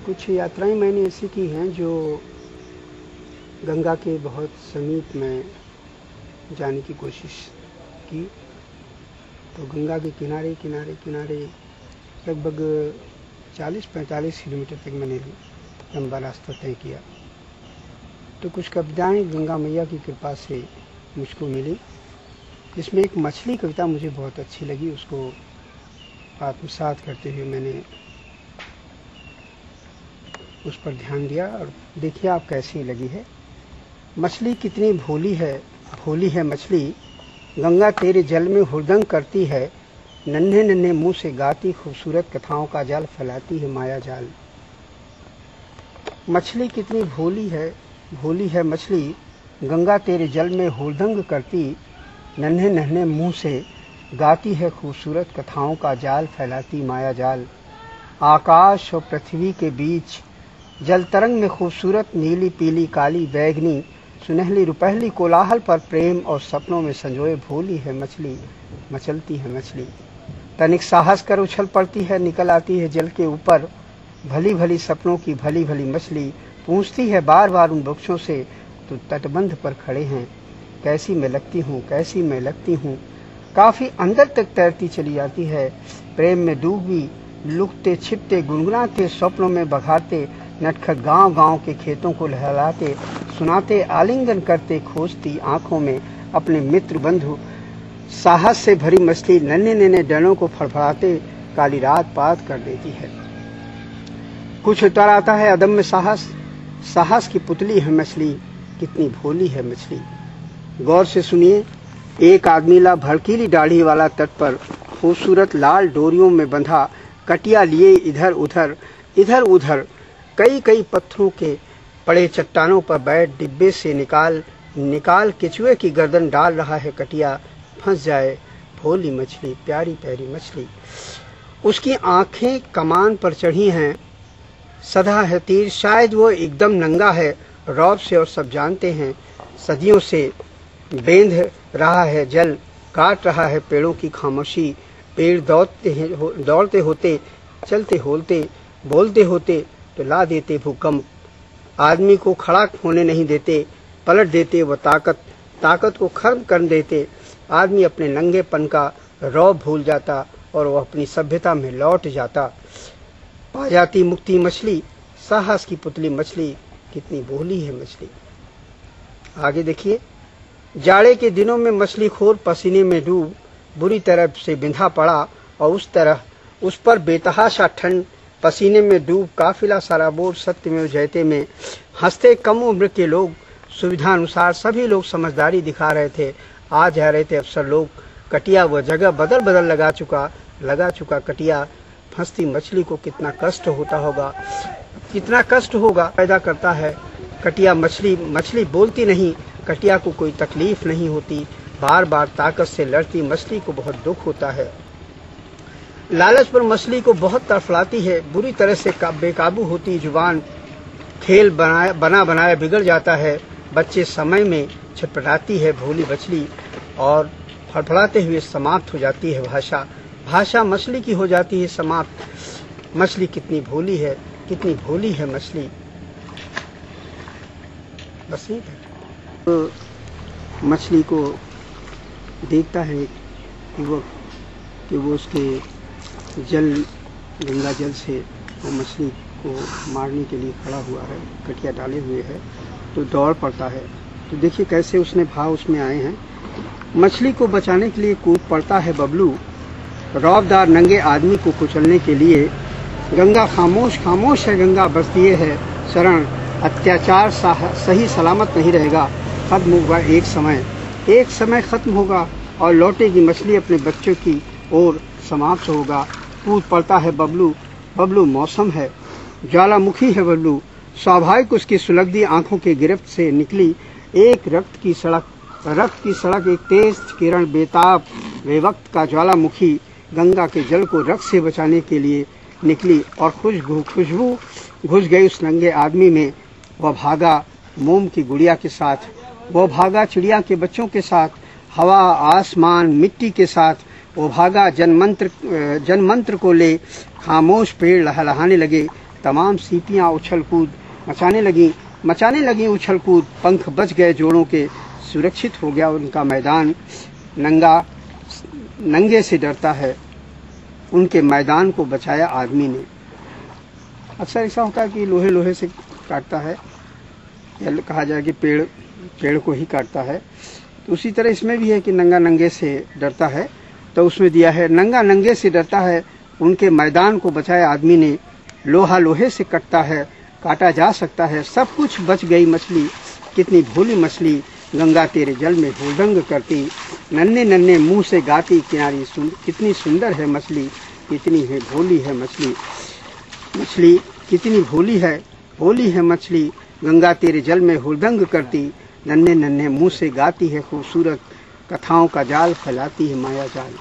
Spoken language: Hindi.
कुछ यात्राएं मैंने ऐसी की हैं जो गंगा के बहुत समीप में जाने की कोशिश की। तो गंगा के किनारे किनारे किनारे लगभग 40-45 किलोमीटर तक मैंने लंबा रास्ता तय किया। तो कुछ कविताएं गंगा मैया की कृपा से मुझको मिली, जिसमें एक मछली कविता मुझे बहुत अच्छी लगी। उसको आत्मसात करते हुए मैंने उस पर ध्यान दिया और देखिए आप कैसी लगी है। मछली कितनी भोली है मछली, गंगा तेरे जल में हुड़दंग करती है, नन्हे नन्हे मुंह से गाती खूबसूरत कथाओं का जाल फैलाती है माया जाल। मछली कितनी भोली है मछली, गंगा तेरे जल में हुड़दंग करती, नन्हे नन्हे मुंह से गाती है खूबसूरत कथाओं का जाल फैलाती माया जाल। आकाश और पृथ्वी के बीच जल तरंग में खूबसूरत नीली पीली काली बैगनी सुनहली रुपहली कोलाहल पर प्रेम और सपनों में संजोए भोली है मछली, मचलती है मछली। तनिक साहस कर उछल पड़ती है, निकल आती है जल के ऊपर, भली भली सपनों की भली भली मछली। पूछती है बार बार उन वृक्षों से, तो तटबंध पर खड़े हैं, कैसी मैं लगती हूँ। काफी अंदर तक तैरती चली जाती है, प्रेम में डूबी लुकते छिपते गुनगुनाते स्वप्नों में बघाते, नटखट गांव गांव के खेतों को लहलाते सुनाते आलिंगन करते खोजती आंखों में अपने मित्र बंधु। साहस से भरी मछली नन्हे नन्हे डनों को फड़फड़ाते काली रात पात कर देती है। कुछ उतर आता है अदम्य साहस की पुतली है मछली, कितनी भोली है मछली। गौर से सुनिए, एक आदमीला भड़कीली दाढ़ी वाला तट पर खूबसूरत लाल डोरियों में बंधा कटिया लिए इधर उधर कई पत्थरों के पड़े चट्टानों पर बैठ डिब्बे से निकाल केचुए की गर्दन डाल रहा है कटिया। फंस जाए भोली मछली, प्यारी प्यारी मछली। उसकी आंखें कमान पर चढ़ी हैं, सधा है तीर, शायद वो एकदम नंगा है रौब से, और सब जानते हैं सदियों से बेंध रहा है जल, काट रहा है पेड़ों की खामोशी। पेड़ दौड़ते होते चलते बोलते होते तो ला देते भूकंप, आदमी को खड़ा होने नहीं देते, पलट देते वो ताकत को खत्म कर देते। आदमी अपने नंगेपन का रौब भूल जाता और वो अपनी सभ्यता में लौट जाता। पा जाती मुक्ति मछली, साहस की पुतली मछली, कितनी भोली है मछली। आगे देखिए, जाड़े के दिनों में मछली खोर पसीने में डूब बुरी तरह से बिंधा पड़ा, और उस पर बेतहाशा ठंड पसीने में डूब काफिला सराबोर सत्यमेव जयते में हंसते कम उम्र के लोग। सुविधा अनुसार सभी लोग समझदारी दिखा रहे थे, आ जा रहे थे अफसर लोग। कटिया वह जगह बदल लगा चुका कटिया। फंसती मछली को कितना कष्ट होगा पैदा करता है कटिया। मछली बोलती नहीं, कटिया को कोई तकलीफ नहीं होती, बार बार ताकत से लड़ती मछली को बहुत दुख होता है। लालच पर मछली को बहुत तड़फड़ाती है, बुरी तरह से बेकाबू होती जुबान, खेल बनाया बिगड़ जाता है। बच्चे समय में छटपटाती है भोली मछली, और फड़फड़ाते हुए समाप्त हो जाती है भाषा मछली की हो जाती है समाप्त। मछली कितनी भोली है मछली। बस नहीं है। तो मछली को देखता है कि वो उसके गंगा जल से वो मछली को मारने के लिए खड़ा हुआ है, कटिया डाले हुए है, तो दौड़ पड़ता है। तो देखिए कैसे उसने भाव उसमें आए हैं। मछली को बचाने के लिए कूद पड़ता है बबलू, रौबदार नंगे आदमी को कुचलने के लिए। गंगा खामोश है, गंगा बस दिए है शरण, अत्याचार सही सलामत नहीं रहेगा, खत्म होगा एक समय खत्म होगा, और लौटेगी मछली अपने बच्चों की ओर, समाप्त होगा। कूद पड़ता है बबलू मौसम है, ज्वालामुखी है बबलू, स्वाभाविक उसकी सुलगदी आंखों के गिरफ्त से निकली एक रक्त की सड़क एक तेज किरण बेताब बेवक्त का ज्वालामुखी गंगा के जल को रक्त से बचाने के लिए निकली, और खुशबू घुस गई उस नंगे आदमी में। वह भागा मोम की गुड़िया के साथ, वह भागा चिड़िया के बच्चों के साथ, हवा आसमान मिट्टी के साथ। वो भागा जनमंत्र को ले, खामोश पेड़ लहलहाने लगे, तमाम सीपियां उछल कूद मचाने लगी उछल कूद। पंख बच गए जोड़ों के, सुरक्षित हो गया उनका मैदान। नंगे से डरता है, उनके मैदान को बचाया आदमी ने। अक्सर ऐसा होता है कि लोहे से काटता है, या कहा जाए कि पेड़ को ही काटता है। तो उसी तरह इसमें भी है कि नंगा नंगे से डरता है। तो उसमें दिया है, नंगा नंगे से डरता है, उनके मैदान को बचाया आदमी ने। लोहा लोहे से कटता है, काटा जा सकता है, सब कुछ बच गई मछली। कितनी भोली मछली, गंगा तेरे जल में हुड़दंग करती। नन्हे नन्हे मुंह से गाती किनारी, कितनी सुंदर है मछली, कितनी है भोली है मछली। मछली कितनी भोली है मछली, गंगा तेरे जल में हुड़दंग करती। नन्हे नन्हे मुंह से गाती है खूबसूरत कथाओं का जाल, फैलाती है माया जाल।